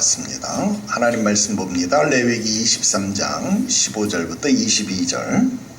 나왔습니다. 하나님 말씀 봅니다. 레위기 23장 15절부터 22절.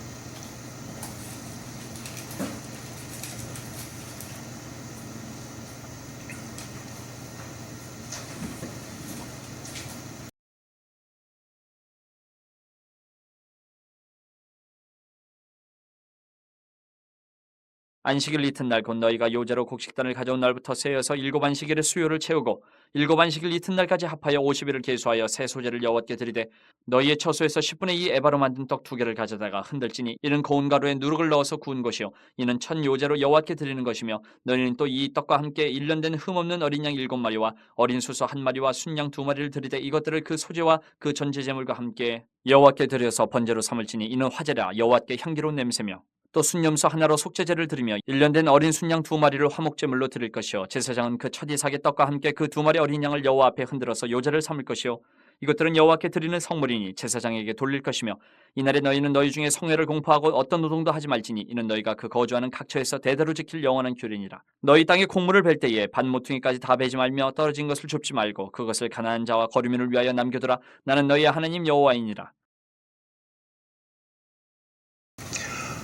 안식일 이튿날 곧 너희가 요제로 곡식단을 가져온 날부터 세어서 7안식일의 수요를 채우고 7안식일 이튿날까지 합하여 50일을 계수하여 새 소제를 여호와께 드리되 너희의 처소에서 10분의 2 에바로 만든 떡 2개를 가져다가 흔들지니 이는 고운 가루에 누룩을 넣어서 구운 것이요 이는 첫 요제로 여호와께 드리는 것이며 너희는 또 이 떡과 함께 1년 된 흠없는 어린 양 7마리와 어린 수소 1마리와 순양 2마리를 드리되 이것들을 그 소제와 그 전제 제물과 함께 여호와께 드려서 번제로 삼을지니 이는 화제라 여호와께 향기로운 냄새며 또 순염소 하나로 속죄제를 드리며 1년 된 어린 순양 2마리를 화목제물로 드릴 것이요 제사장은 그 첫 이삭의 떡과 함께 그 2마리 어린 양을 여호와 앞에 흔들어서 요제를 삼을 것이요 이것들은 여호와께 드리는 성물이니 제사장에게 돌릴 것이며 이날에 너희는 너희 중에 성회를 공포하고 어떤 노동도 하지 말지니 이는 너희가 그 거주하는 각처에서 대대로 지킬 영원한 규례니라. 너희 땅에 곡물을 벨 때에 밭 모퉁이까지 다 베지 말며 떨어진 것을 줍지 말고 그것을 가난한 자와 거류민을 위하여 남겨두라. 나는 너희의 하나님 여호와이니라.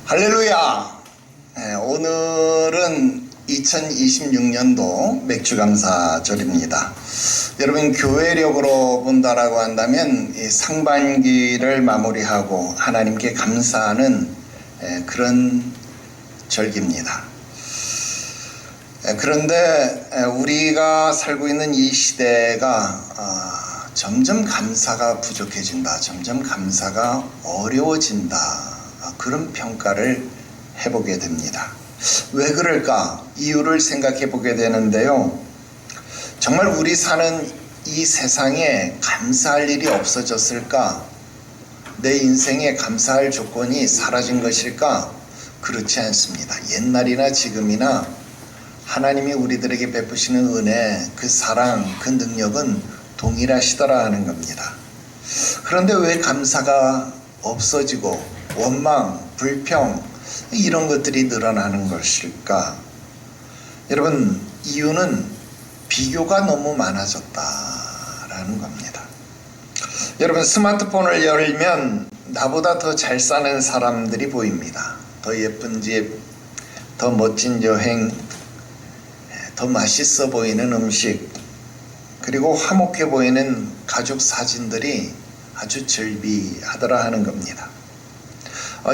할렐루야. 오늘은 2026년도 맥주감사절입니다. 여러분, 교회력으로 본다라고 한다면 이 상반기를 마무리하고 하나님께 감사하는 그런 절기입니다. 그런데 우리가 살고 있는 이 시대가 점점 감사가 부족해진다, 점점 감사가 어려워진다, 그런 평가를 해보게 됩니다. 왜 그럴까? 이유를 생각해 보게 되는데요. 정말 우리 사는 이 세상에 감사할 일이 없어졌을까? 내 인생에 감사할 조건이 사라진 것일까? 그렇지 않습니다. 옛날이나 지금이나 하나님이 우리들에게 베푸시는 은혜, 그 사랑, 그 능력은 동일하시더라 하는 겁니다. 그런데 왜 감사가 없어지고 원망, 불평 이런 것들이 늘어나는 것일까? 여러분, 이유는 비교가 너무 많아졌다라는 겁니다. 여러분, 스마트폰을 열면 나보다 더 잘 사는 사람들이 보입니다. 더 예쁜 집, 더 멋진 여행, 더 맛있어 보이는 음식, 그리고 화목해 보이는 가족 사진들이 아주 즐비하더라 하는 겁니다.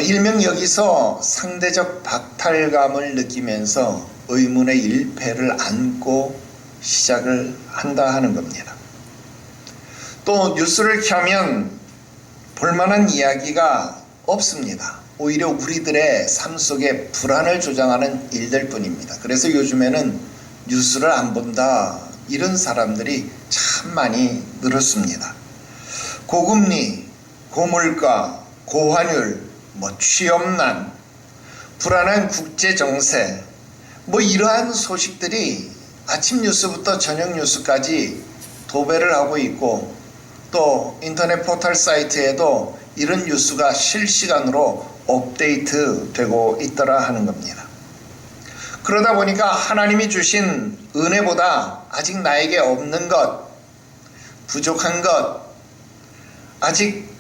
일명 여기서 상대적 박탈감을 느끼면서 의문의 일패를 안고 시작을 한다 하는 겁니다. 또 뉴스를 켜면 볼만한 이야기가 없습니다. 오히려 우리들의 삶 속에 불안을 조장하는 일들 뿐입니다. 그래서 요즘에는 뉴스를 안 본다, 이런 사람들이 참 많이 늘었습니다. 고금리, 고물가, 고환율, 취업난, 불안한 국제정세, 이러한 소식들이 아침 뉴스부터 저녁 뉴스까지 도배를 하고 있고, 또 인터넷 포털 사이트에도 이런 뉴스가 실시간으로 업데이트 되고 있더라 하는 겁니다. 그러다 보니까 하나님이 주신 은혜보다 아직 나에게 없는 것, 부족한 것, 아직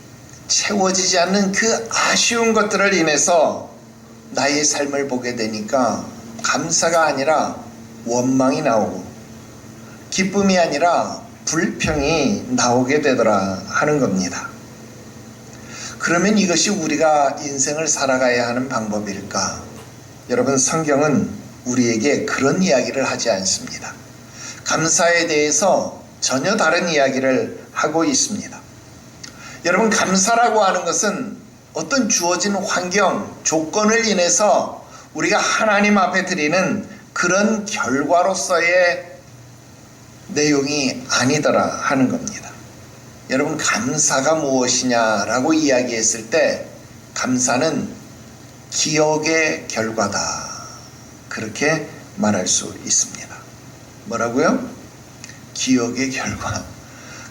채워지지 않는 그 아쉬운 것들을 인해서 나의 삶을 보게 되니까 감사가 아니라 원망이 나오고 기쁨이 아니라 불평이 나오게 되더라 하는 겁니다. 그러면 이것이 우리가 인생을 살아가야 하는 방법일까? 여러분, 성경은 우리에게 그런 이야기를 하지 않습니다. 감사에 대해서 전혀 다른 이야기를 하고 있습니다. 여러분, 감사라고 하는 것은 어떤 주어진 환경, 조건을 인해서 우리가 하나님 앞에 드리는 그런 결과로서의 내용이 아니더라 하는 겁니다. 여러분, 감사가 무엇이냐라고 이야기했을 때 감사는 기억의 결과다, 그렇게 말할 수 있습니다. 뭐라고요? 기억의 결과.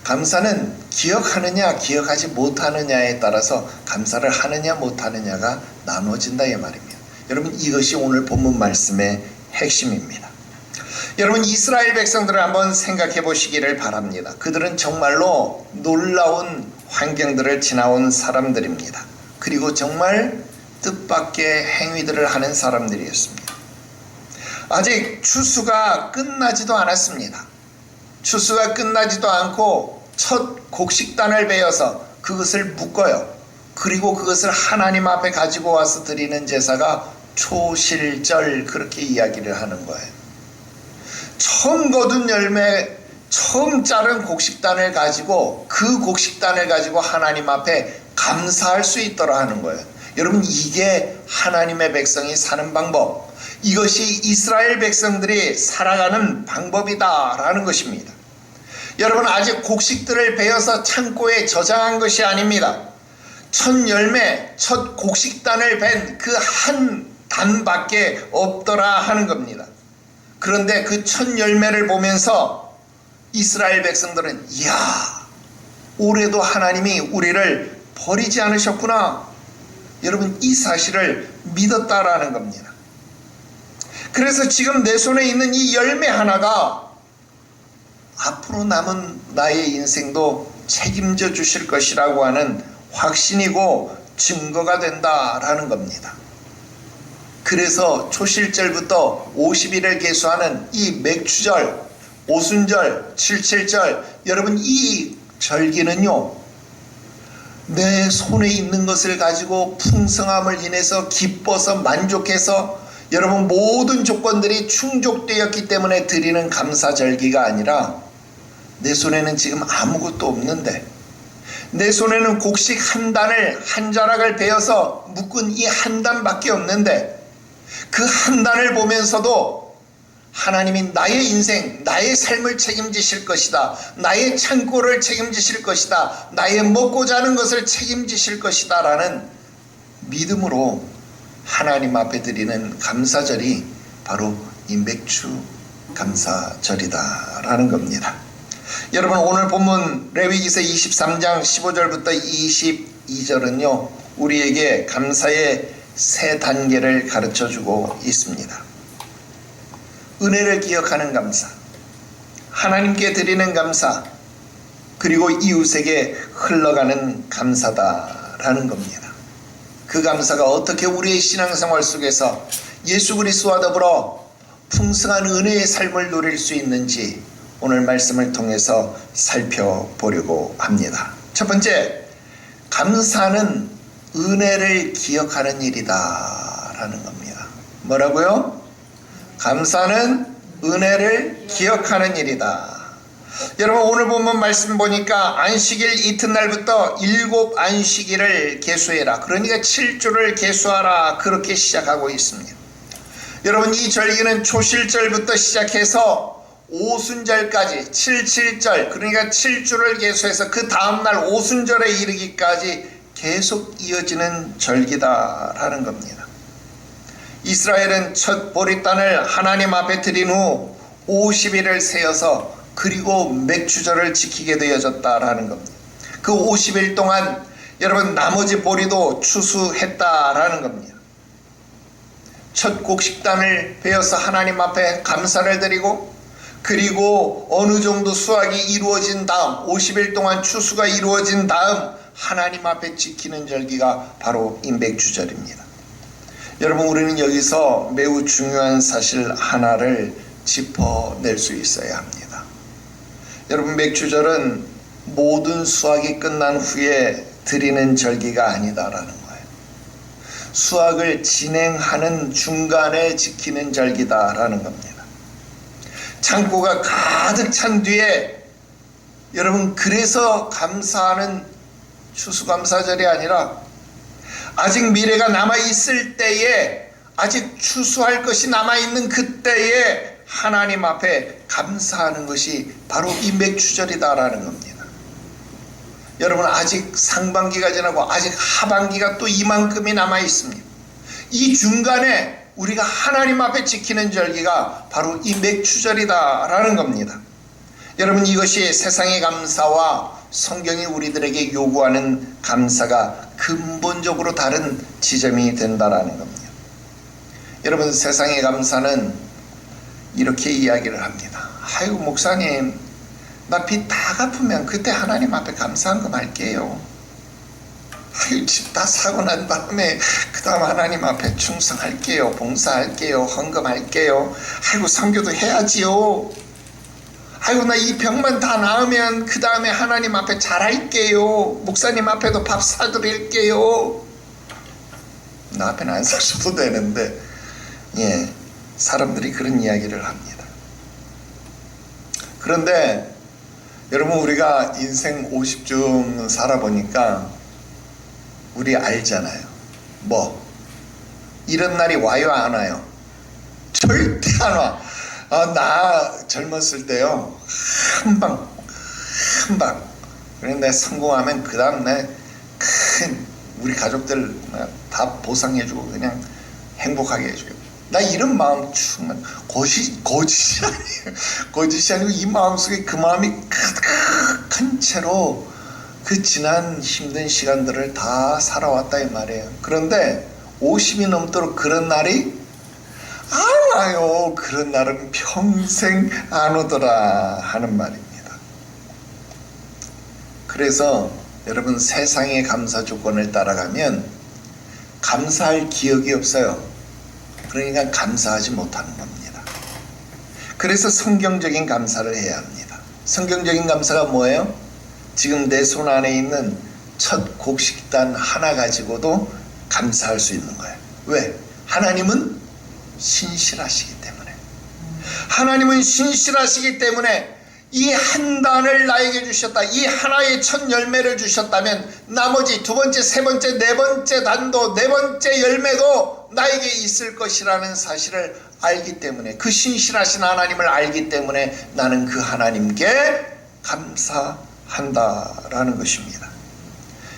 감사는 기억하느냐 기억하지 못하느냐에 따라서 감사를 하느냐 못하느냐가 나눠진다 이 말입니다. 여러분, 이것이 오늘 본문 말씀의 핵심입니다. 여러분, 이스라엘 백성들을 한번 생각해 보시기를 바랍니다. 그들은 정말로 놀라운 환경들을 지나온 사람들입니다. 그리고 정말 뜻밖의 행위들을 하는 사람들이었습니다. 아직 추수가 끝나지도 않았습니다. 추수가 끝나지도 않고 첫 곡식단을 베어서 그것을 묶어요. 그리고 그것을 하나님 앞에 가지고 와서 드리는 제사가 초실절, 그렇게 이야기를 하는 거예요. 처음 거둔 열매, 처음 자른 곡식단을 가지고, 그 곡식단을 가지고 하나님 앞에 감사할 수 있도록 하는 거예요. 여러분, 이게 하나님의 백성이 사는 방법, 이것이 이스라엘 백성들이 살아가는 방법이다라는 것입니다. 여러분, 아직 곡식들을 베어서 창고에 저장한 것이 아닙니다. 첫 열매, 첫 곡식단을 벤 그 한 단밖에 없더라 하는 겁니다. 그런데 그 첫 열매를 보면서 이스라엘 백성들은, 이야, 올해도 하나님이 우리를 버리지 않으셨구나, 여러분, 이 사실을 믿었다라는 겁니다. 그래서 지금 내 손에 있는 이 열매 하나가 앞으로 남은 나의 인생도 책임져 주실 것이라고 하는 확신이고 증거가 된다라는 겁니다. 그래서 초실절부터 50일을 계수하는 이 맥추절, 오순절, 칠칠절, 여러분, 이 절기는요, 내 손에 있는 것을 가지고 풍성함을 인해서 기뻐서 만족해서 여러분 모든 조건들이 충족되었기 때문에 드리는 감사절기가 아니라, 내 손에는 지금 아무것도 없는데, 내 손에는 곡식 한 단을, 한 자락을 베어서 묶은 이 한 단밖에 없는데, 그 한 단을 보면서도 하나님이 나의 인생, 나의 삶을 책임지실 것이다, 나의 창고를 책임지실 것이다, 나의 먹고 자는 것을 책임지실 것이다 라는 믿음으로 하나님 앞에 드리는 감사절이 바로 이 맥주 감사절이다 라는 겁니다. 여러분, 오늘 본문 레위기서 23장 15절부터 22절은요 우리에게 감사의 세 단계를 가르쳐주고 있습니다. 은혜를 기억하는 감사, 하나님께 드리는 감사, 그리고 이웃에게 흘러가는 감사다라는 겁니다. 그 감사가 어떻게 우리의 신앙생활 속에서 예수 그리스도와 더불어 풍성한 은혜의 삶을 누릴 수 있는지 오늘 말씀을 통해서 살펴보려고 합니다. 첫 번째, 감사는 은혜를 기억하는 일이다 라는 겁니다. 뭐라고요? 감사는 은혜를 기억하는 일이다. 여러분, 오늘 본문 말씀 보니까 안식일 이튿날부터 7 안식일을 계수해라, 그러니까 7주를 계수하라, 그렇게 시작하고 있습니다. 여러분, 이 절기는 초실절부터 시작해서 오순절까지 77절, 그러니까 7주를 계수해서 그 다음날 오순절에 이르기까지 계속 이어지는 절기다라는 겁니다. 이스라엘은 첫 보리단을 하나님 앞에 드린 후 50일을 세어서 그리고 맥추절을 지키게 되어졌다라는 겁니다. 그 50일 동안 여러분 나머지 보리도 추수했다라는 겁니다. 첫 곡식단을 베어서 하나님 앞에 감사를 드리고, 그리고 어느 정도 수확이 이루어진 다음 50일 동안 추수가 이루어진 다음 하나님 앞에 지키는 절기가 바로 이 맥추절입니다. 여러분, 우리는 여기서 매우 중요한 사실 하나를 짚어낼 수 있어야 합니다. 여러분, 맥추절은 모든 수확이 끝난 후에 드리는 절기가 아니다라는 거예요. 수확을 진행하는 중간에 지키는 절기다라는 겁니다. 창고가 가득 찬 뒤에 여러분, 그래서 감사하는 추수감사절이 아니라 아직 미래가 남아있을 때에, 아직 추수할 것이 남아있는 그때에 하나님 앞에 감사하는 것이 바로 이 맥추절이다라는 겁니다. 여러분, 아직 상반기가 지나고 아직 하반기가 또 이만큼이 남아있습니다. 이 중간에 우리가 하나님 앞에 지키는 절기가 바로 이 맥추절이다라는 겁니다. 여러분, 이것이 세상의 감사와 성경이 우리들에게 요구하는 감사가 근본적으로 다른 지점이 된다라는 겁니다. 여러분, 세상의 감사는 이렇게 이야기를 합니다. 아이고 목사님, 나 빚 다 갚으면 그때 하나님 앞에 감사한금 할게요. 아이고 집 다 사고 난 다음에 그 다음 하나님 앞에 충성할게요. 봉사할게요. 헌금할게요. 아이고 선교도 해야지요. 아이고 나 이 병만 다 나으면 그 다음에 하나님 앞에 잘할게요. 목사님 앞에도 밥 사드릴게요. 나 앞에는 안 사셔도 되는데 사람들이 그런 이야기를 합니다. 그런데 여러분, 우리가 인생 50쯤 살아보니까 우리 알잖아요. 이런 날이 와요 안 와요? 절대 안 와. 나 젊었을 때요, 한방 그런데 성공하면 그 다음 날 우리 가족들 다 보상해주고 그냥 행복하게 해줘요. 나 이런 마음 정말 거짓이 아니에요. 거짓이 아니고 이 마음속에 그 마음이 가득한 채로 그 지난 힘든 시간들을 다 살아왔다 이 말이에요. 그런데 50이 넘도록 그런 날이 안 와요. 그런 날은 평생 안 오더라 하는 말입니다. 그래서 여러분, 세상의 감사 조건을 따라가면 감사할 기억이 없어요. 그러니까 감사하지 못하는 겁니다. 그래서 성경적인 감사를 해야 합니다. 성경적인 감사가 뭐예요? 지금 내 손 안에 있는 첫 곡식단 하나 가지고도 감사할 수 있는 거예요. 왜? 하나님은 신실하시기 때문에. 하나님은 신실하시기 때문에 이 한 단을 나에게 주셨다, 이 하나의 첫 열매를 주셨다면 나머지 두 번째, 세 번째, 네 번째 단도, 네 번째 열매도 나에게 있을 것이라는 사실을 알기 때문에, 그 신실하신 하나님을 알기 때문에 나는 그 하나님께 감사한다라는 것입니다.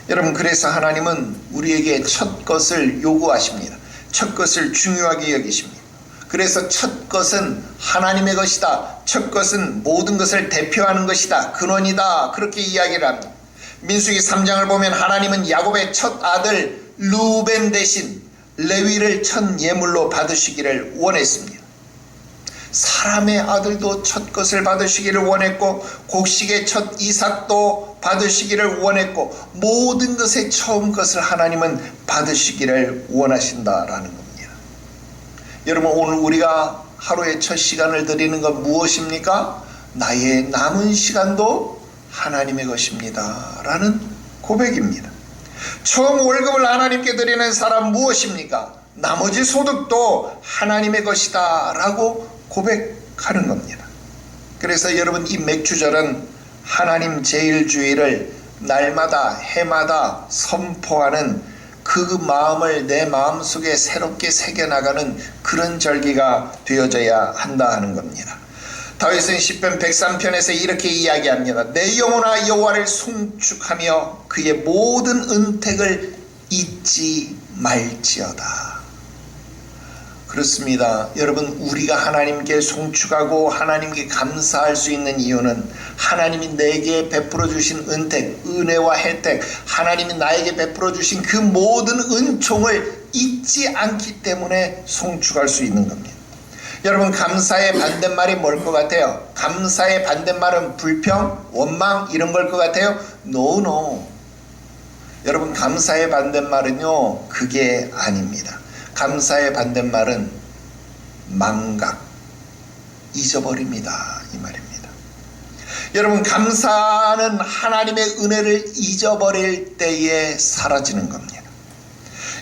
여러분, 그래서 하나님은 우리에게 첫 것을 요구하십니다. 첫 것을 중요하게 여기십니다. 그래서 첫 것은 하나님의 것이다. 첫 것은 모든 것을 대표하는 것이다. 근원이다. 그렇게 이야기를 합니다. 민수기 3장을 보면 하나님은 야곱의 첫 아들 루벤 대신 레위를 첫 예물로 받으시기를 원했습니다. 사람의 아들도 첫 것을 받으시기를 원했고, 곡식의 첫 이삭도 받으시기를 원했고, 모든 것의 처음 것을 하나님은 받으시기를 원하신다라는 겁니다. 여러분, 오늘 우리가 하루의 첫 시간을 드리는 건 무엇입니까? 나의 남은 시간도 하나님의 것입니다 라는 고백입니다. 처음 월급을 하나님께 드리는 사람 무엇입니까? 나머지 소득도 하나님의 것이다 라고 고백하는 겁니다. 그래서 여러분, 이 맥주절은 하나님 제일주의를 날마다 해마다 선포하는 그 마음을 내 마음속에 새롭게 새겨나가는 그런 절기가 되어져야 한다 하는 겁니다. 다윗은 시편 103편에서 이렇게 이야기합니다. 내 영혼아 여호와를 송축하며 그의 모든 은택을 잊지 말지어다. 그렇습니다. 여러분, 우리가 하나님께 송축하고 하나님께 감사할 수 있는 이유는 하나님이 내게 베풀어 주신 은택, 은혜와 혜택, 하나님이 나에게 베풀어 주신 그 모든 은총을 잊지 않기 때문에 송축할 수 있는 겁니다. 여러분, 감사의 반대말이 뭘 것 같아요? 감사의 반대말은 불평, 원망 이런 걸 것 같아요? No. 여러분, 감사의 반대말은요, 그게 아닙니다. 감사의 반대말은 망각, 잊어버립니다 이 말입니다. 여러분, 감사는 하나님의 은혜를 잊어버릴 때에 사라지는 겁니다.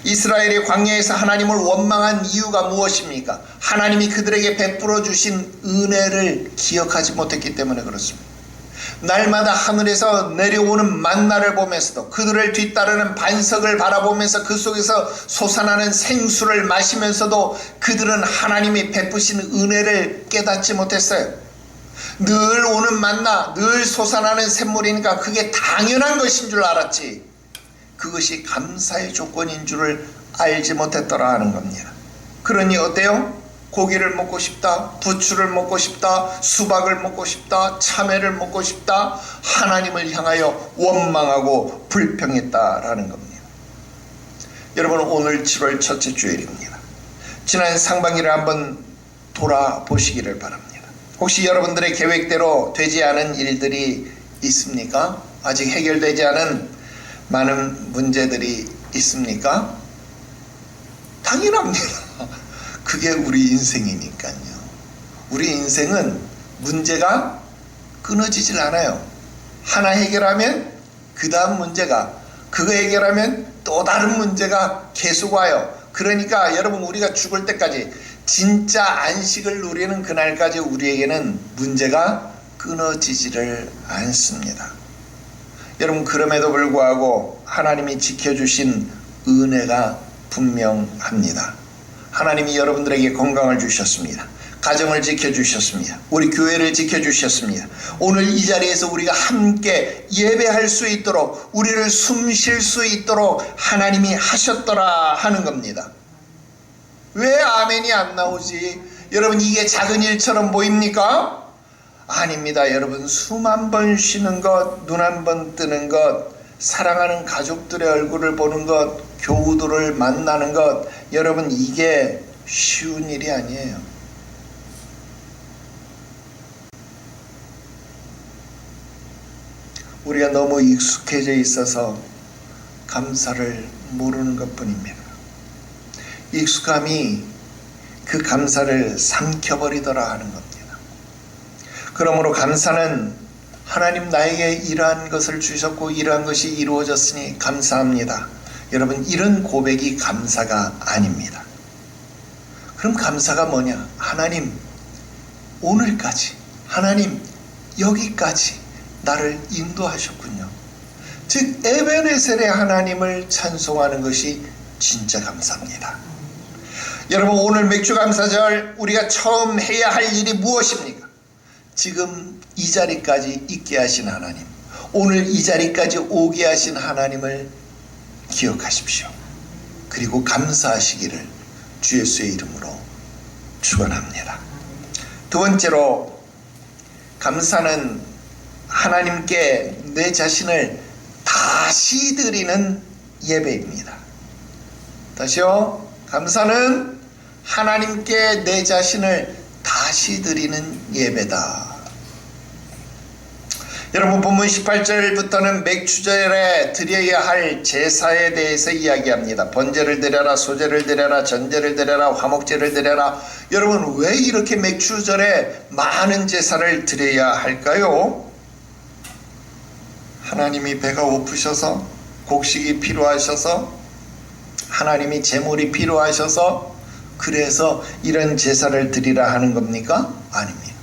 이스라엘이 광야에서 하나님을 원망한 이유가 무엇입니까? 하나님이 그들에게 베풀어 주신 은혜를 기억하지 못했기 때문에 그렇습니다. 날마다 하늘에서 내려오는 만나를 보면서도, 그들을 뒤따르는 반석을 바라보면서 그 속에서 솟아나는 생수를 마시면서도 그들은 하나님이 베푸신 은혜를 깨닫지 못했어요. 늘 오는 만나, 늘 솟아나는 샘물이니까 그게 당연한 것인 줄 알았지, 그것이 감사의 조건인 줄을 알지 못했더라 하는 겁니다. 그러니 어때요? 고기를 먹고 싶다, 부추를 먹고 싶다, 수박을 먹고 싶다, 참외를 먹고 싶다, 하나님을 향하여 원망하고 불평했다라는 겁니다. 여러분, 오늘 7월 첫째 주일입니다. 지난 상반기를 한번 돌아보시기를 바랍니다. 혹시 여러분들의 계획대로 되지 않은 일들이 있습니까? 아직 해결되지 않은 많은 문제들이 있습니까? 당연합니다. 그게 우리 인생이니까요. 우리 인생은 문제가 끊어지질 않아요. 하나 해결하면 그 다음 문제가, 그거 해결하면 또 다른 문제가 계속 와요. 그러니까 여러분, 우리가 죽을 때까지 진짜 안식을 누리는 그날까지 우리에게는 문제가 끊어지지를 않습니다. 여러분, 그럼에도 불구하고 하나님이 지켜주신 은혜가 분명합니다. 하나님이 여러분들에게 건강을 주셨습니다. 가정을 지켜주셨습니다. 우리 교회를 지켜주셨습니다. 오늘 이 자리에서 우리가 함께 예배할 수 있도록, 우리를 숨 쉴 수 있도록 하나님이 하셨더라 하는 겁니다. 왜 아멘이 안 나오지? 여러분, 이게 작은 일처럼 보입니까? 아닙니다. 여러분, 숨 한 번 쉬는 것, 눈 한 번 뜨는 것, 사랑하는 가족들의 얼굴을 보는 것, 교우들을 만나는 것, 여러분, 이게 쉬운 일이 아니에요. 우리가 너무 익숙해져 있어서 감사를 모르는 것뿐입니다. 익숙함이 그 감사를 삼켜버리더라 하는 겁니다. 그러므로 감사는 하나님 나에게 이러한 것을 주셨고 이러한 것이 이루어졌으니 감사합니다. 여러분, 이런 고백이 감사가 아닙니다. 그럼 감사가 뭐냐? 하나님, 오늘까지, 하나님, 여기까지 나를 인도하셨군요. 즉, 에베네셀의 하나님을 찬송하는 것이 진짜 감사입니다. 여러분, 오늘 맥주감사절 우리가 처음 해야 할 일이 무엇입니까? 지금 이 자리까지 있게 하신 하나님, 오늘 이 자리까지 오게 하신 하나님을 기억하십시오. 그리고 감사하시기를 주 예수의 이름으로 축원합니다. 두 번째로, 감사는 하나님께 내 자신을 다시 드리는 예배입니다. 다시요. 감사는 하나님께 내 자신을 다시 드리는 예배다. 여러분, 본문 18절부터는 맥주절에 드려야 할 제사에 대해서 이야기합니다. 번제를 드려라, 소제를 드려라, 전제를 드려라, 화목제를 드려라. 여러분, 왜 이렇게 맥주절에 많은 제사를 드려야 할까요? 하나님이 배가 고프셔서, 곡식이 필요하셔서, 하나님이 제물이 필요하셔서, 그래서 이런 제사를 드리라 하는 겁니까? 아닙니다.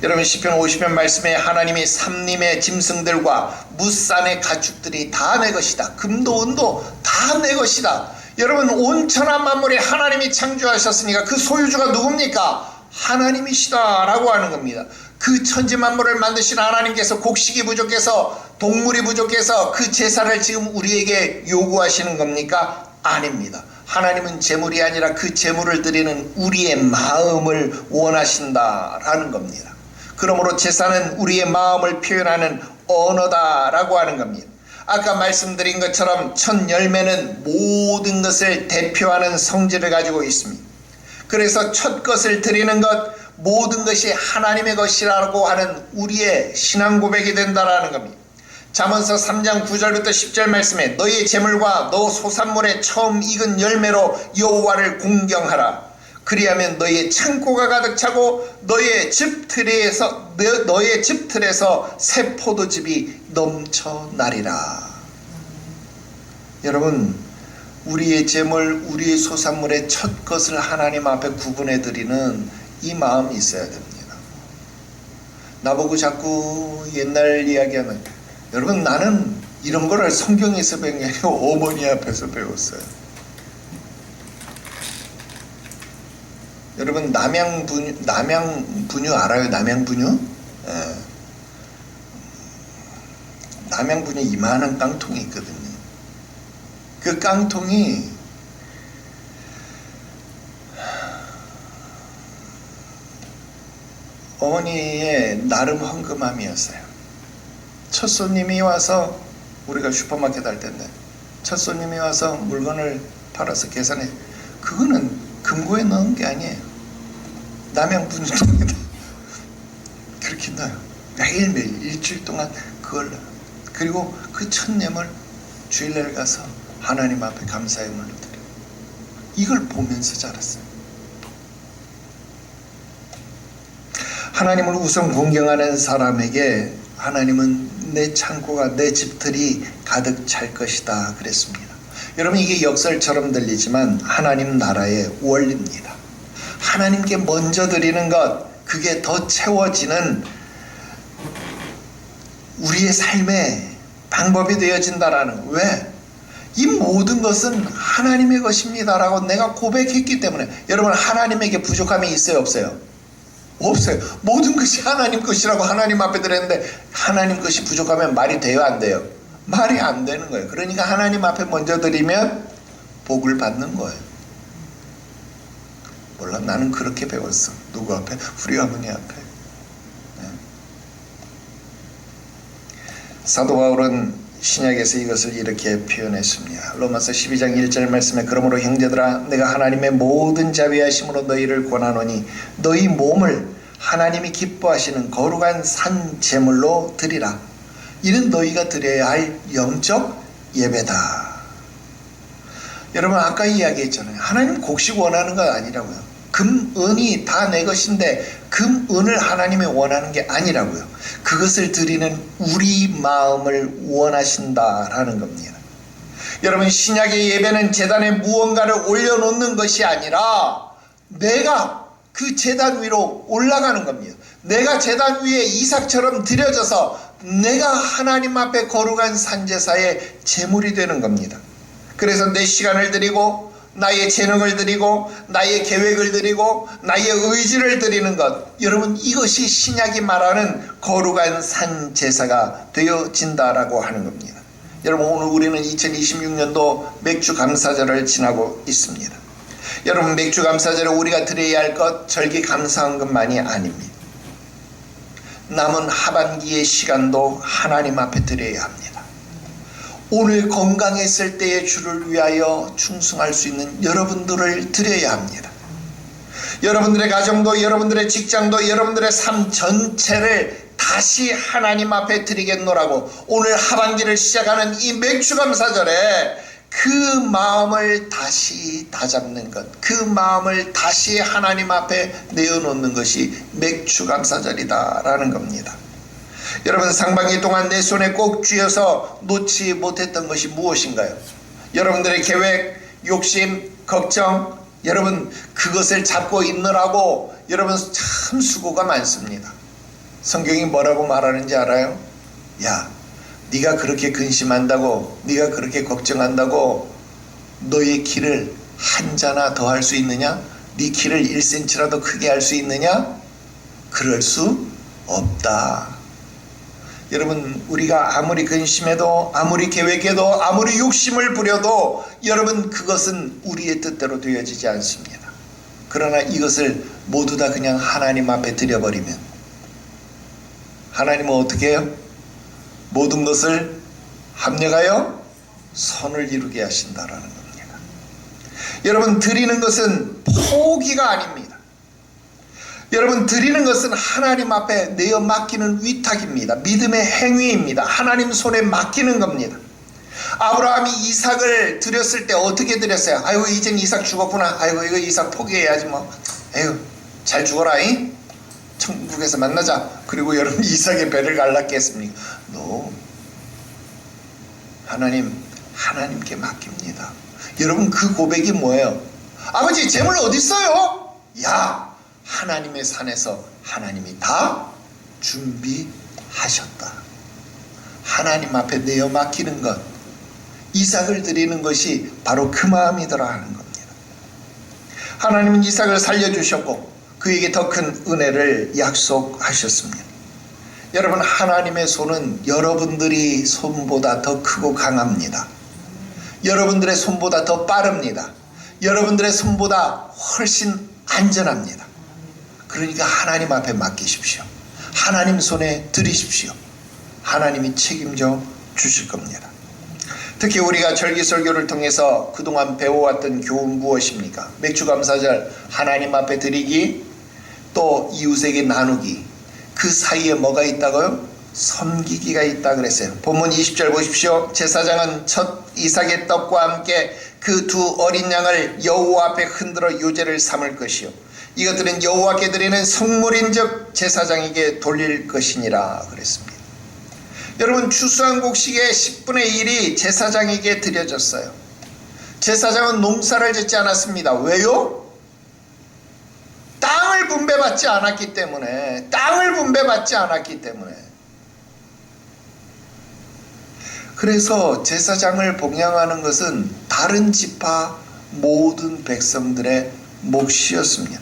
여러분, 시편 50편 말씀에 하나님이 삼림의 짐승들과 무산의 가축들이 다 내 것이다. 금도 은도 다 내 것이다. 여러분, 온천한 만물에 하나님이 창조하셨으니까 그 소유주가 누굽니까? 하나님이시다 라고 하는 겁니다. 그 천지 만물을 만드신 하나님께서 곡식이 부족해서, 동물이 부족해서 그 제사를 지금 우리에게 요구하시는 겁니까? 아닙니다. 하나님은 제물이 아니라 그 제물을 드리는 우리의 마음을 원하신다라는 겁니다. 그러므로 제사는 우리의 마음을 표현하는 언어다라고 하는 겁니다. 아까 말씀드린 것처럼 첫 열매는 모든 것을 대표하는 성질을 가지고 있습니다. 그래서 첫 것을 드리는 것, 모든 것이 하나님의 것이라고 하는 우리의 신앙 고백이 된다라는 겁니다. 잠언서 3장 9절부터 10절 말씀에 너희의 제물과 너 소산물의 처음 익은 열매로 여호와를 공경하라. 그리하면 너희의 창고가 가득 차고 너희의 집 틀에서 새 포도즙이 넘쳐나리라. 여러분, 우리의 제물, 우리의 소산물의 첫 것을 하나님 앞에 구분해 드리는 이 마음이 있어야 됩니다. 나보고 자꾸 옛날 이야기하면, 여러분, 나는 이런 거를 성경에서 배운 게 아니고 어머니 앞에서 배웠어요. 여러분, 남양분유 알아요? 남양분유? 예. 남양분유 이만한 깡통이 있거든요. 그 깡통이 어머니의 나름 헌금함이었어요. 첫 손님이 와서, 우리가 슈퍼마켓 할 때인데 첫 손님이 와서 물건을 팔아서 계산해. 그거는 금고에 넣은 게 아니에요. 남양분통에다 그렇게 넣어요. 매일매일 일주일 동안 그걸 넣어요. 그리고 그 첫념을 주일날 가서 하나님 앞에 감사의 물로 드려요. 이걸 보면서 자랐어요. 하나님을 우선 공경하는 사람에게 하나님은 내 창고가, 내 집들이 가득 찰 것이다 그랬습니다. 여러분, 이게 역설처럼 들리지만 하나님 나라의 원리입니다. 하나님께 먼저 드리는 것, 그게 더 채워지는 우리의 삶의 방법이 되어진다라는 거예요. 왜? 이 모든 것은 하나님의 것입니다라고 내가 고백했기 때문에. 여러분, 하나님에게 부족함이 있어요, 없어요? 없어요. 모든 것이 하나님 것이라고 하나님 앞에 드렸는데 하나님 것이 부족하면 말이 돼요, 안 돼요? 말이 안 되는 거예요. 그러니까 하나님 앞에 먼저 드리면 복을 받는 거예요. 몰라, 나는 그렇게 배웠어. 누구 앞에? 우리 어머니 앞에. 네. 사도 바울은 신약에서 이것을 이렇게 표현했습니다. 로마서 12장 1절 말씀에 그러므로 형제들아 내가 하나님의 모든 자비하심으로 너희를 권하노니 너희 몸을 하나님이 기뻐하시는 거룩한 산 제물로 드리라. 이는 너희가 드려야 할 영적 예배다. 여러분, 아까 이야기했잖아요. 하나님 곡식 원하는 건 아니라고요. 금, 은이 다 내 것인데 금, 은을 하나님이 원하는 게 아니라고요. 그것을 드리는 우리 마음을 원하신다라는 겁니다. 여러분, 신약의 예배는 제단에 무언가를 올려놓는 것이 아니라 내가 그 제단 위로 올라가는 겁니다. 내가 제단 위에 이삭처럼 드려져서 내가 하나님 앞에 거룩한 산제사의 제물이 되는 겁니다. 그래서 내 시간을 드리고 나의 재능을 드리고 나의 계획을 드리고 나의 의지를 드리는 것, 여러분, 이것이 신약이 말하는 거룩한 산제사가 되어진다라고 하는 겁니다. 여러분, 오늘 우리는 2026년도 맥주 감사절을 지나고 있습니다. 여러분, 맥주 감사절에 우리가 드려야 할 것, 절기 감사한 것만이 아닙니다. 남은 하반기의 시간도 하나님 앞에 드려야 합니다. 오늘 건강했을 때의 주를 위하여 충성할 수 있는 여러분들을 드려야 합니다. 여러분들의 가정도, 여러분들의 직장도, 여러분들의 삶 전체를 다시 하나님 앞에 드리겠노라고 오늘 하반기를 시작하는 이 맥주감사절에 그 마음을 다시 다잡는 것, 그 마음을 다시 하나님 앞에 내어놓는 것이 맥주감사절이다라는 겁니다. 여러분, 상반기 동안 내 손에 꼭 쥐어서 놓지 못했던 것이 무엇인가요? 여러분들의 계획, 욕심, 걱정, 여러분 그것을 잡고 있느라고 여러분 참 수고가 많습니다. 성경이 뭐라고 말하는지 알아요? 야, 네가 그렇게 근심한다고, 네가 그렇게 걱정한다고 너의 키를 한 자나 더 할 수 있느냐? 네 키를 1cm라도 크게 할 수 있느냐? 그럴 수 없다. 여러분, 우리가 아무리 근심해도, 아무리 계획해도, 아무리 욕심을 부려도 여러분 그것은 우리의 뜻대로 되어지지 않습니다. 그러나 이것을 모두 다 그냥 하나님 앞에 드려버리면 하나님은 어떻게 해요? 모든 것을 합력하여 선을 이루게 하신다라는 겁니다. 여러분, 드리는 것은 포기가 아닙니다. 여러분, 드리는 것은 하나님 앞에 내어 맡기는 위탁입니다. 믿음의 행위입니다. 하나님 손에 맡기는 겁니다. 아브라함이 이삭을 드렸을 때 어떻게 드렸어요? 아이고, 이젠 이삭 죽었구나. 아이고, 이거 이삭 포기해야지 뭐. 에휴, 잘 죽어라. 잉? 천국에서 만나자. 그리고 여러분 이삭의 배를 갈랐게 했습니까? No. 하나님께 맡깁니다. 여러분, 그 고백이 뭐예요? 아버지, 재물 어디 있어요? 야, 하나님의 산에서 하나님이 다 준비하셨다. 하나님 앞에 내어 맡기는 것, 이삭을 드리는 것이 바로 그 마음이더라 하는 겁니다. 하나님은 이삭을 살려주셨고 그에게 더 큰 은혜를 약속하셨습니다. 여러분, 하나님의 손은 여러분들이 손보다 더 크고 강합니다. 여러분들의 손보다 더 빠릅니다. 여러분들의 손보다 훨씬 안전합니다. 그러니까 하나님 앞에 맡기십시오. 하나님 손에 드리십시오. 하나님이 책임져 주실 겁니다. 특히 우리가 절기설교를 통해서 그동안 배워왔던 교훈 무엇입니까? 맥주감사절 하나님 앞에 드리기, 또 이웃에게 나누기, 그 사이에 뭐가 있다고요? 섬기기가 있다 그랬어요. 본문 20절 보십시오. 제사장은 첫 이삭의 떡과 함께 그 두 어린 양을 여호와 앞에 흔들어 요제를 삼을 것이요 이것들은 여호와께 드리는 성물인즉 제사장에게 돌릴 것이니라 그랬습니다. 여러분, 추수한 곡식의 10분의 1이 제사장에게 드려졌어요. 제사장은 농사를 짓지 않았습니다. 왜요? 땅을 분배받지 않았기 때문에. 그래서 제사장을 봉양하는 것은 다른 지파 모든 백성들의 몫이었습니다.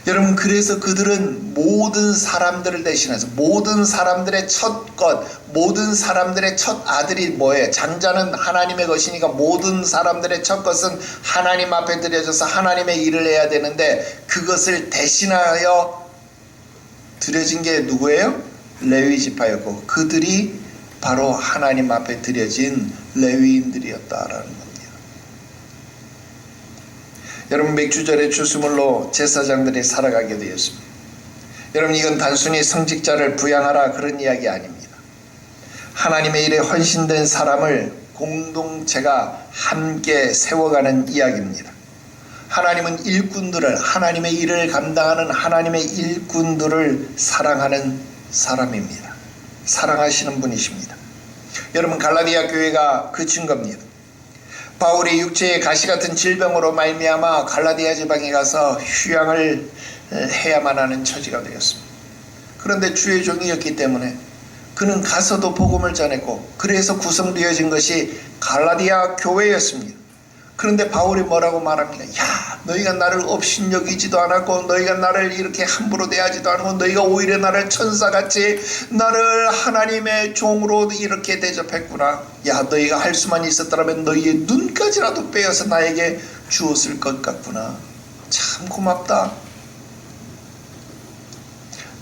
여러분, 그래서 그들은 모든 사람들을 대신해서 모든 사람들의 첫 것, 모든 사람들의 첫 아들이 뭐예요? 장자는 하나님의 것이니까 모든 사람들의 첫 것은 하나님 앞에 드려져서 하나님의 일을 해야 되는데, 그것을 대신하여 드려진 게 누구예요? 레위 지파였고, 그들이 바로 하나님 앞에 드려진 레위인들이었다라는 겁니다. 여러분, 맥주절의 추수물로 제사장들이 살아가게 되었습니다. 여러분, 이건 단순히 성직자를 부양하라 그런 이야기 아닙니다. 하나님의 일에 헌신된 사람을 공동체가 함께 세워가는 이야기입니다. 하나님은 일꾼들을, 하나님의 일을 감당하는 하나님의 일꾼들을 사랑하는 사람입니다. 사랑하시는 분이십니다. 여러분, 갈라디아 교회가 그 증거입니다. 바울이 육체의 가시같은 질병으로 말미암아 갈라디아 지방에 가서 휴양을 해야만 하는 처지가 되었습니다. 그런데 주의 종이었기 때문에 그는 가서도 복음을 전했고, 그래서 구성되어진 것이 갈라디아 교회였습니다. 그런데 바울이 뭐라고 말합니까? 야, 너희가 나를 업신여기지도 않았고, 너희가 나를 이렇게 함부로 대하지도 않고, 너희가 오히려 나를 천사같이 나를 하나님의 종으로 이렇게 대접했구나. 야, 너희가 할 수만 있었더라면 너희의 눈까지라도 빼어서 나에게 주었을 것 같구나. 참 고맙다.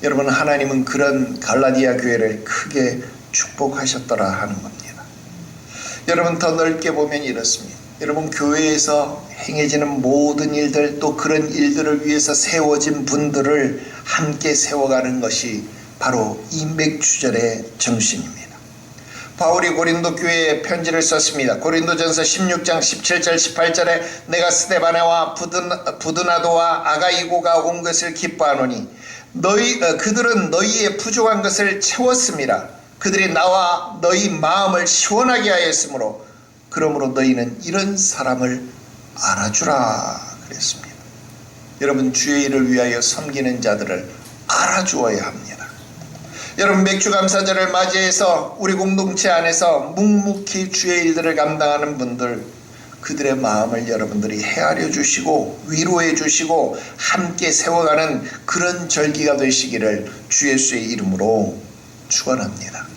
여러분, 하나님은 그런 갈라디아 교회를 크게 축복하셨더라 하는 겁니다. 여러분, 더 넓게 보면 이렇습니다. 여러분, 교회에서 행해지는 모든 일들, 또 그런 일들을 위해서 세워진 분들을 함께 세워가는 것이 바로 이 맥주절의 정신입니다. 바울이 고린도 교회에 편지를 썼습니다. 고린도전서 16장 17절 18절에 내가 스데바나와 부드나도와 아가이고가 온 것을 기뻐하노니 그들은 너희의 부족한 것을 채웠음이라. 그들이 나와 너희 마음을 시원하게 하였으므로 그러므로 너희는 이런 사람을 알아주라 그랬습니다. 여러분, 주의 일을 위하여 섬기는 자들을 알아주어야 합니다. 여러분, 맥주감사절을 맞이해서 우리 공동체 안에서 묵묵히 주의 일들을 감당하는 분들, 그들의 마음을 여러분들이 헤아려 주시고 위로해 주시고 함께 세워가는 그런 절기가 되시기를 주 예수의 이름으로 축원합니다.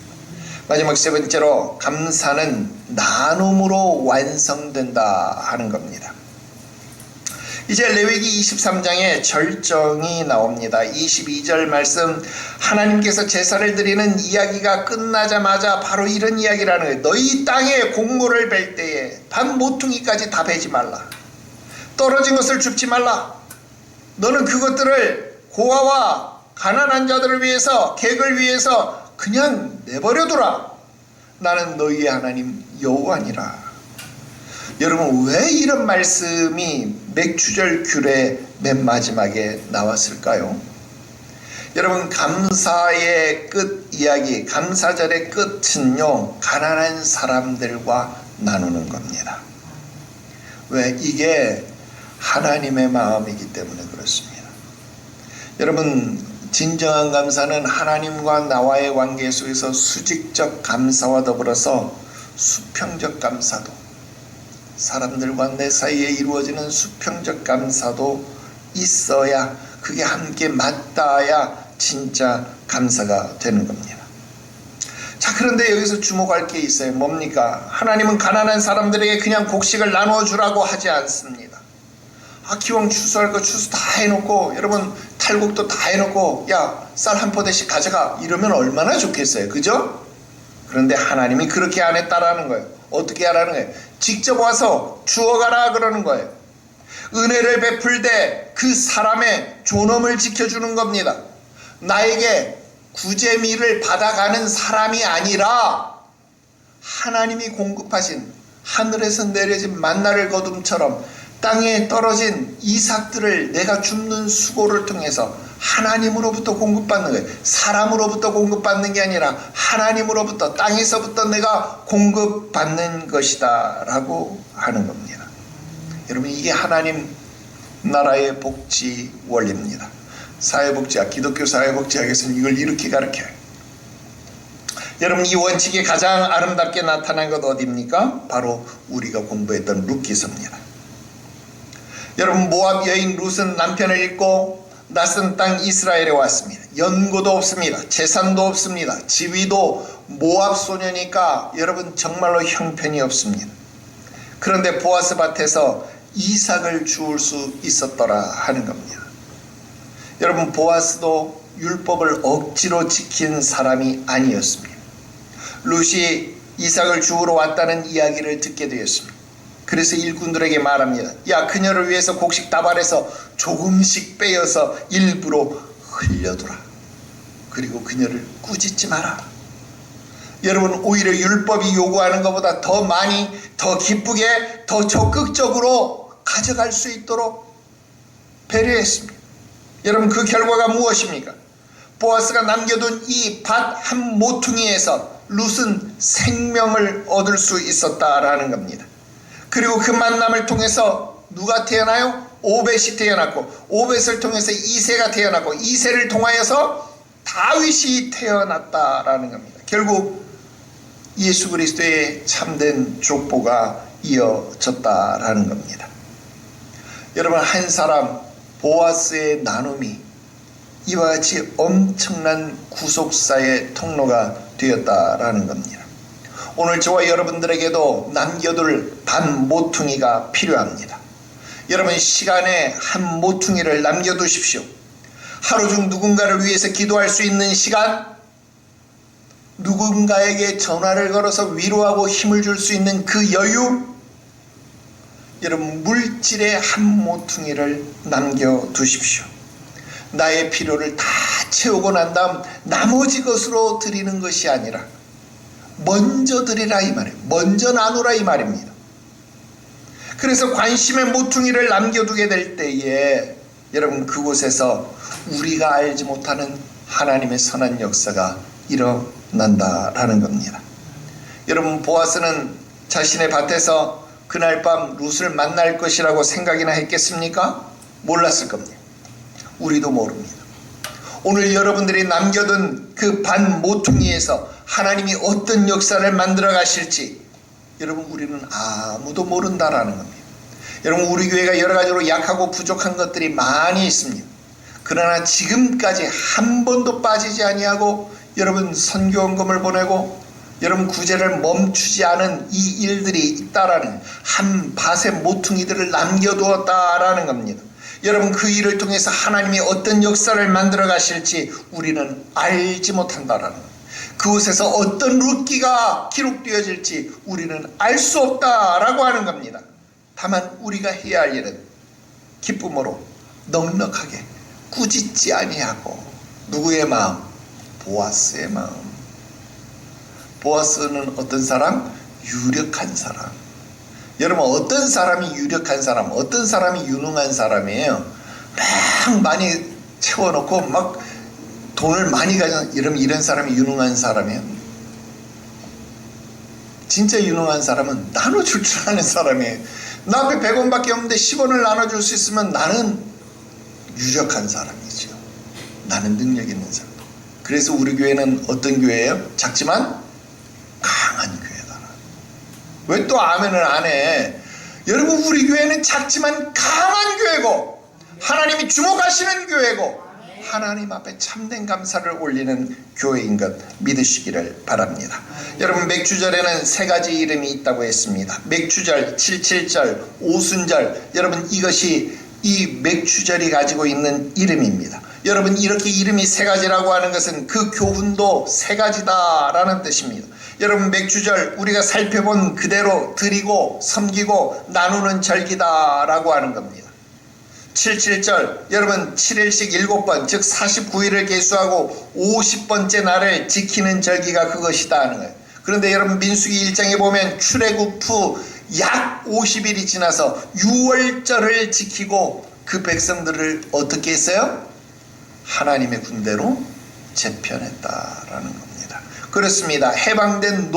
마지막 세 번째로, 감사는 나눔으로 완성된다 하는 겁니다. 이제 레위기 23장에 절정이 나옵니다. 22절 말씀, 하나님께서 제사를 드리는 이야기가 끝나자마자 바로 이런 이야기라는 거예요. 너희 땅에 곡물을 벨 때에 반 모퉁이까지 다 베지 말라. 떨어진 것을 줍지 말라. 너는 그것들을 고아와 가난한 자들을 위해서, 객을 위해서 그냥 내버려두라. 나는 너희의 하나님 여호와니라. 여러분, 왜 이런 말씀이 맥주절 규례 맨 마지막에 나왔을까요? 여러분, 감사의 끝 이야기, 감사절의 끝은요, 가난한 사람들과 나누는 겁니다. 왜? 이게 하나님의 마음이기 때문에 그렇습니다. 여러분, 진정한 감사는 하나님과 나와의 관계 속에서 수직적 감사와 더불어서 수평적 감사도, 사람들과 내 사이에 이루어지는 수평적 감사도 있어야, 그게 함께 맞닿아야 진짜 감사가 되는 겁니다. 자, 그런데 여기서 주목할 게 있어요. 뭡니까? 하나님은 가난한 사람들에게 그냥 곡식을 나누어 주라고 하지 않습니다. 기왕 추수할 거 추수 다 해놓고, 여러분 탈곡도 다 해놓고, 야, 쌀 한 포대씩 가져가, 이러면 얼마나 좋겠어요, 그죠? 그런데 하나님이 그렇게 안 했다라는 거예요. 어떻게 하라는 거예요? 직접 와서 주워가라 그러는 거예요. 은혜를 베풀되 그 사람의 존엄을 지켜주는 겁니다. 나에게 구제미를 받아가는 사람이 아니라 하나님이 공급하신 하늘에서 내려진 만나를 거둠처럼 땅에 떨어진 이삭들을 내가 줍는 수고를 통해서 하나님으로부터 공급받는 거예요. 사람으로부터 공급받는 게 아니라 하나님으로부터, 땅에서부터 내가 공급받는 것이다 라고 하는 겁니다. 여러분, 이게 하나님 나라의 복지 원리입니다. 사회복지학, 기독교 사회복지학에서는 이걸 이렇게 가르쳐요. 여러분, 이 원칙이 가장 아름답게 나타난 것 어디입니까? 바로 우리가 공부했던 룻기서입니다. 여러분, 모압 여인 룻은 남편을 잃고 낯선 땅 이스라엘에 왔습니다. 연고도 없습니다. 재산도 없습니다. 지위도 모압 소녀니까 여러분 정말로 형편이 없습니다. 그런데 보아스 밭에서 이삭을 주울 수 있었더라 하는 겁니다. 여러분, 보아스도 율법을 억지로 지킨 사람이 아니었습니다. 룻이 이삭을 주우러 왔다는 이야기를 듣게 되었습니다. 그래서 일꾼들에게 말합니다. 야, 그녀를 위해서 곡식 다발에서 조금씩 빼어서 일부러 흘려두라. 그리고 그녀를 꾸짖지 마라. 여러분, 오히려 율법이 요구하는 것보다 더 많이, 더 기쁘게, 더 적극적으로 가져갈 수 있도록 배려했습니다. 여러분, 그 결과가 무엇입니까? 보아스가 남겨둔 이 밭 한 모퉁이에서 룻은 생명을 얻을 수 있었다라는 겁니다. 그리고 그 만남을 통해서 누가 태어나요? 오벳이 태어났고, 오벳을 통해서 이새가 태어났고, 이새를 통하여서 다윗이 태어났다라는 겁니다. 결국 예수 그리스도의 참된 족보가 이어졌다라는 겁니다. 여러분, 한 사람 보아스의 나눔이 이와 같이 엄청난 구속사의 통로가 되었다라는 겁니다. 오늘 저와 여러분들에게도 남겨둘 반 모퉁이가 필요합니다. 여러분, 시간에 한 모퉁이를 남겨두십시오. 하루 중 누군가를 위해서 기도할 수 있는 시간, 누군가에게 전화를 걸어서 위로하고 힘을 줄 수 있는 그 여유, 여러분, 물질의 한 모퉁이를 남겨두십시오. 나의 필요를 다 채우고 난 다음 나머지 것으로 드리는 것이 아니라 먼저 드리라 이 말이에요. 먼저 나누라 이 말입니다. 그래서 관심의 모퉁이를 남겨두게 될 때에 여러분, 그곳에서 우리가 알지 못하는 하나님의 선한 역사가 일어난다라는 겁니다. 여러분, 보아스는 자신의 밭에서 그날 밤 룻을 만날 것이라고 생각이나 했겠습니까? 몰랐을 겁니다. 우리도 모릅니다. 오늘 여러분들이 남겨둔 그 반 모퉁이에서 하나님이 어떤 역사를 만들어 가실지 여러분, 우리는 아무도 모른다라는 겁니다. 여러분, 우리 교회가 여러 가지로 약하고 부족한 것들이 많이 있습니다. 그러나 지금까지 한 번도 빠지지 아니하고 여러분 선교원금을 보내고 여러분 구제를 멈추지 않은 이 일들이 있다라는, 한 밭의 모퉁이들을 남겨두었다라는 겁니다. 여러분, 그 일을 통해서 하나님이 어떤 역사를 만들어 가실지 우리는 알지 못한다라는 겁니다. 그곳에서 어떤 룻기가 기록되어질지 우리는 알 수 없다라고 하는 겁니다. 다만 우리가 해야 할 일은 기쁨으로 넉넉하게 꾸짖지 아니하고, 누구의 마음? 보아스의 마음. 보아스는 어떤 사람? 유력한 사람. 여러분, 어떤 사람이 유력한 사람, 어떤 사람이 유능한 사람이에요? 막 많이 채워놓고 막 돈을 많이 가진, 이런 사람이 유능한 사람이에요. 진짜 유능한 사람은 나눠줄 줄 아는 사람이에요. 나 앞에 100원밖에 없는데 10원을 나눠줄 수 있으면 나는 유력한 사람이죠. 나는 능력 있는 사람. 그래서 우리 교회는 어떤 교회예요? 작지만 강한 교회다. 왜 또 아멘을 안 해? 여러분, 우리 교회는 작지만 강한 교회고, 하나님이 주목하시는 교회고, 하나님 앞에 참된 감사를 올리는 교회인 것 믿으시기를 바랍니다. 여러분, 맥주절에는 3가지 이름이 있다고 했습니다. 맥주절, 77절, 오순절. 여러분, 이것이 이 맥주절이 가지고 있는 이름입니다. 여러분, 이렇게 이름이 3가지라고 하는 것은 그 교훈도 3가지다라는 뜻입니다. 여러분, 맥주절 우리가 살펴본 그대로 드리고 섬기고 나누는 절기다라고 하는 겁니다. 77절 여러분 7일씩 7번 즉 49일을 계수하고 50번째 날을 지키는 절기가 그것이다 하는 거예요. 그런데 여러분 민수기 1장에 보면 출애굽 후 약 50일이 지나서 6월절을 지키고 그 백성들을 어떻게 했어요? 하나님의 군대로 재편했다라는 겁니다. 그렇습니다. 해방된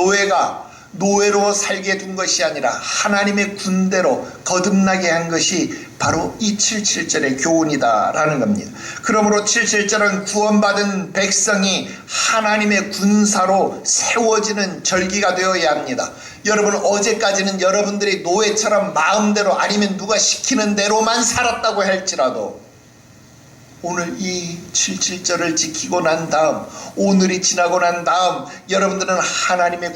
노예로 살게 둔 것이 아니라 하나님의 군대로 거듭나게 한 것이 바로 이 77절의 교훈이다라는 겁니다. 그러므로 77절은 구원받은 백성이 하나님의 군사로 세워지는 절기가 되어야 합니다. 여러분 어제까지는 여러분들이 노예처럼 마음대로 아니면 누가 시키는 대로만 살았다고 할지라도 오늘 이 77절을 지키고 난 다음 오늘이 지나고 난 다음 여러분들은 하나님의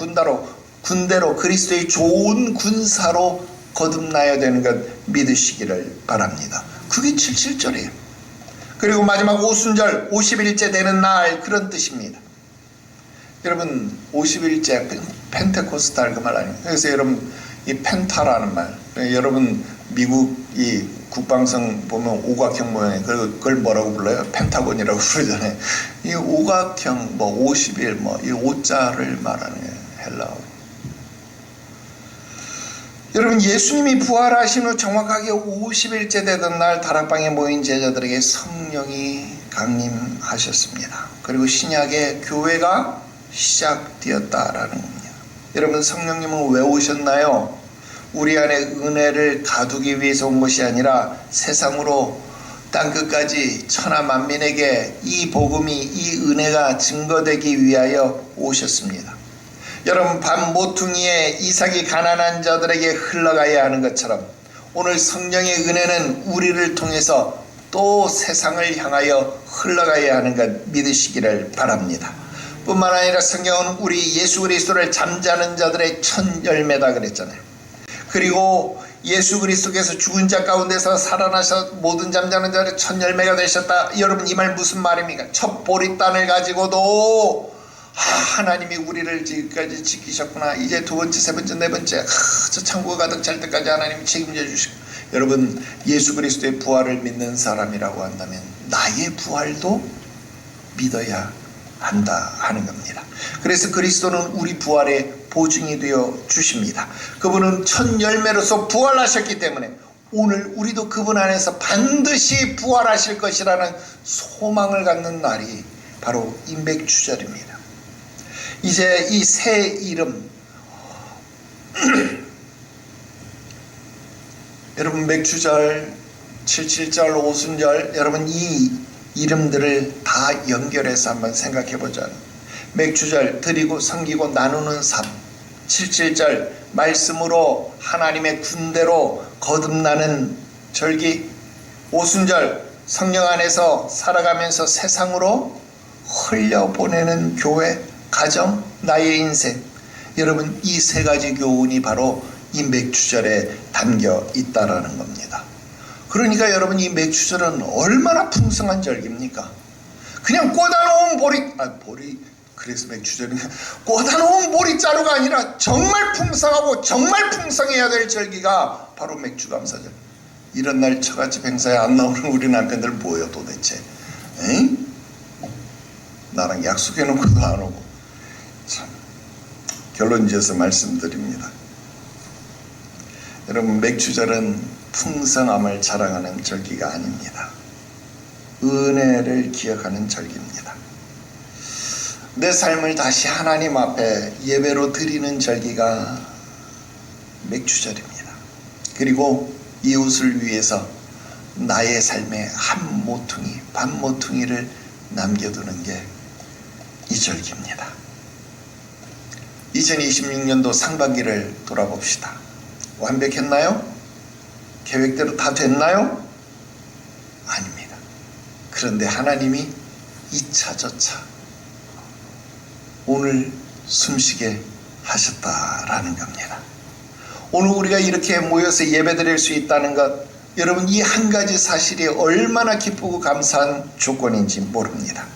군대로 그리스도의 좋은 군사로 거듭나야 되는 것 믿으시기를 바랍니다. 그게 77절이에요. 그리고 마지막 오순절 50일째 되는 날 그런 뜻입니다. 여러분 50일째 펜테코스탈 그 말 아니에요. 그래서 여러분 이 펜타라는 말 여러분 미국 이 국방성 보면 오각형 모양의 그걸 뭐라고 불러요? 펜타곤이라고 부르잖아요. 이 오각형 50일 이 오자를 말하는 거예요. 헬라어. 여러분 예수님이 부활하신 후 정확하게 50일째 되던 날 다락방에 모인 제자들에게 성령이 강림하셨습니다. 그리고 신약의 교회가 시작되었다라는 겁니다. 여러분 성령님은 왜 오셨나요? 우리 안에 은혜를 가두기 위해서 온 것이 아니라 세상으로 땅끝까지 천하 만민에게 이 복음이 이 은혜가 증거되기 위하여 오셨습니다. 여러분 밤 모퉁이에 이삭이 가난한 자들에게 흘러가야 하는 것처럼 오늘 성령의 은혜는 우리를 통해서 또 세상을 향하여 흘러가야 하는 것 믿으시기를 바랍니다. 뿐만 아니라 성경은 우리 예수 그리스도를 잠자는 자들의 첫 열매다 그랬잖아요. 그리고 예수 그리스도께서 죽은 자 가운데서 살아나셔 모든 잠자는 자들의 첫 열매가 되셨다. 여러분 이 말 무슨 말입니까? 첫 보릿단을 가지고도 하나님이 우리를 지금까지 지키셨구나. 이제 두 번째, 세 번째, 네 번째 저 천국에 가득 찰 때까지 하나님이 책임져 주시고 여러분 예수 그리스도의 부활을 믿는 사람이라고 한다면 나의 부활도 믿어야 한다 하는 겁니다. 그래서 그리스도는 우리 부활의 보증이 되어 주십니다. 그분은 첫 열매로서 부활하셨기 때문에 오늘 우리도 그분 안에서 반드시 부활하실 것이라는 소망을 갖는 날이 바로 임백주절입니다. 이제 이 새 이름 여러분 맥주절, 77절, 오순절 여러분 이 이름들을 다 연결해서 한번 생각해 보자. 맥주절 드리고 섬기고 나누는 삶, 77절 말씀으로 하나님의 군대로 거듭나는 절기, 오순절 성령 안에서 살아가면서 세상으로 흘려보내는 교회, 가정, 나의 인생. 여러분 이 세 가지 교훈이 바로 이 맥주절에 담겨 있다라는 겁니다. 그러니까 여러분 이 맥주절은 얼마나 풍성한 절기입니까? 그냥 꽂아놓은 보리 그래서 맥주절이냐 꽂아놓은 보리자루가 아니라 정말 풍성하고 정말 풍성해야 될 절기가 바로 맥주감사절. 이런 날 처갓집 행사에 안 나오는 우리 남편들 뭐예요 도대체? 에이? 나랑 약속해놓고도 안 오고. 참 결론 지어서 말씀드립니다. 여러분 맥주절은 풍성함을 자랑하는 절기가 아닙니다. 은혜를 기억하는 절기입니다. 내 삶을 다시 하나님 앞에 예배로 드리는 절기가 맥주절입니다. 그리고 이웃을 위해서 나의 삶의 한 모퉁이, 반 모퉁이를 남겨두는 게 이 절기입니다. 2026년도 상반기를 돌아봅시다. 완벽했나요? 계획대로 다 됐나요? 아닙니다. 그런데 하나님이 2차저차 오늘 숨쉬게 하셨다라는 겁니다. 오늘 우리가 이렇게 모여서 예배드릴 수 있다는 것, 여러분 이 한 가지 사실이 얼마나 기쁘고 감사한 조건인지 모릅니다.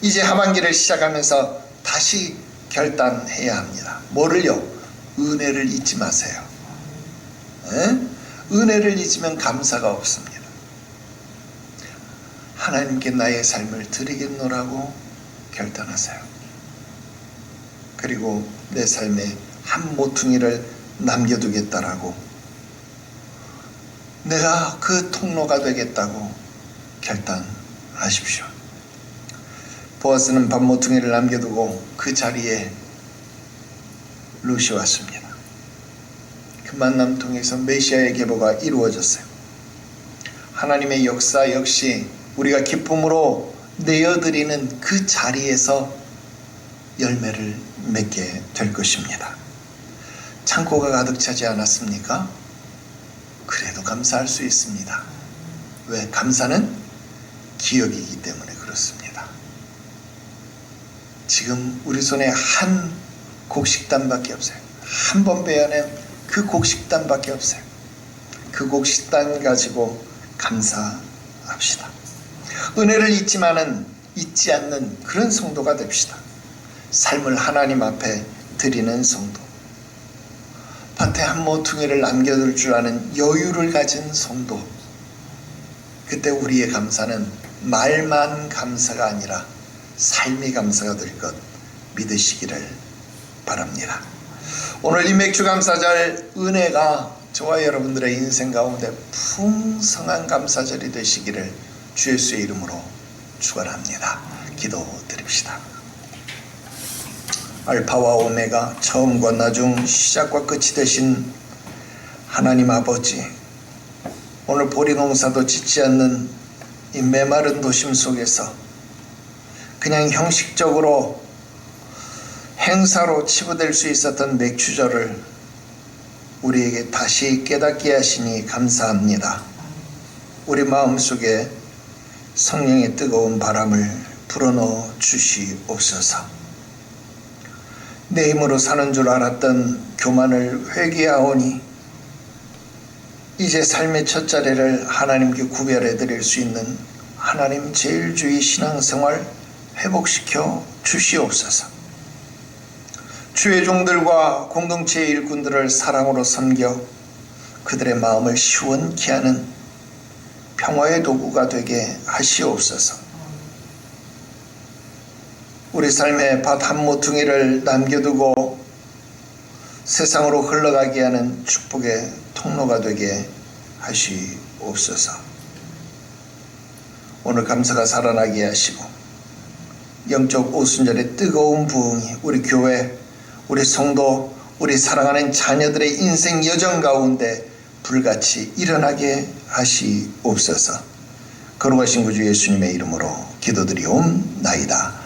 이제 하반기를 시작하면서 다시 결단해야 합니다. 뭐를요? 은혜를 잊지 마세요. 에? 은혜를 잊으면 감사가 없습니다. 하나님께 나의 삶을 드리겠노라고 결단하세요. 그리고 내 삶에 한 모퉁이를 남겨두겠다라고, 내가 그 통로가 되겠다고 결단하십시오. 보아스는 밥 모퉁이를 남겨두고 그 자리에 룻이 왔습니다. 그 만남 통해서 메시아의 계보가 이루어졌어요. 하나님의 역사 역시 우리가 기쁨으로 내어드리는 그 자리에서 열매를 맺게 될 것입니다. 창고가 가득 차지 않았습니까? 그래도 감사할 수 있습니다. 왜? 감사는 기억이기 때문에 그렇습니다. 지금 우리 손에 한 곡식단밖에 없어요. 한 번 베어낸 그 곡식단밖에 없어요. 그 곡식단 가지고 감사합시다. 은혜를 잊지 않는 그런 성도가 됩시다. 삶을 하나님 앞에 드리는 성도, 밭에 한 모퉁이를 남겨둘 줄 아는 여유를 가진 성도. 그때 우리의 감사는 말만 감사가 아니라 삶이 감사가 될 것 믿으시기를 바랍니다. 오늘 이 맥주감사절 은혜가 저와 여러분들의 인생 가운데 풍성한 감사절이 되시기를 주 예수의 이름으로 축원합니다. 기도드립시다. 알파와 오메가, 처음과 나중, 시작과 끝이 되신 하나님 아버지, 오늘 보리농사도 짓지 않는 이 메마른 도심 속에서 그냥 형식적으로 행사로 치부될 수 있었던 맥주절을 우리에게 다시 깨닫게 하시니 감사합니다. 우리 마음속에 성령의 뜨거운 바람을 불어넣어 주시옵소서. 내 힘으로 사는 줄 알았던 교만을 회개하오니 이제 삶의 첫 자리를 하나님께 구별해 드릴 수 있는 하나님 제일주의 신앙생활 회복시켜 주시옵소서. 주의 종들과 공동체의 일꾼들을 사랑으로 섬겨 그들의 마음을 시원케 하는 평화의 도구가 되게 하시옵소서. 우리 삶에 밭 한 모퉁이를 남겨두고 세상으로 흘러가게 하는 축복의 통로가 되게 하시옵소서. 오늘 감사가 살아나게 하시고 영적 오순절의 뜨거운 부흥이 우리 교회, 우리 성도, 우리 사랑하는 자녀들의 인생 여정 가운데 불같이 일어나게 하시옵소서. 거룩하신 구주 예수님의 이름으로 기도드리옵나이다.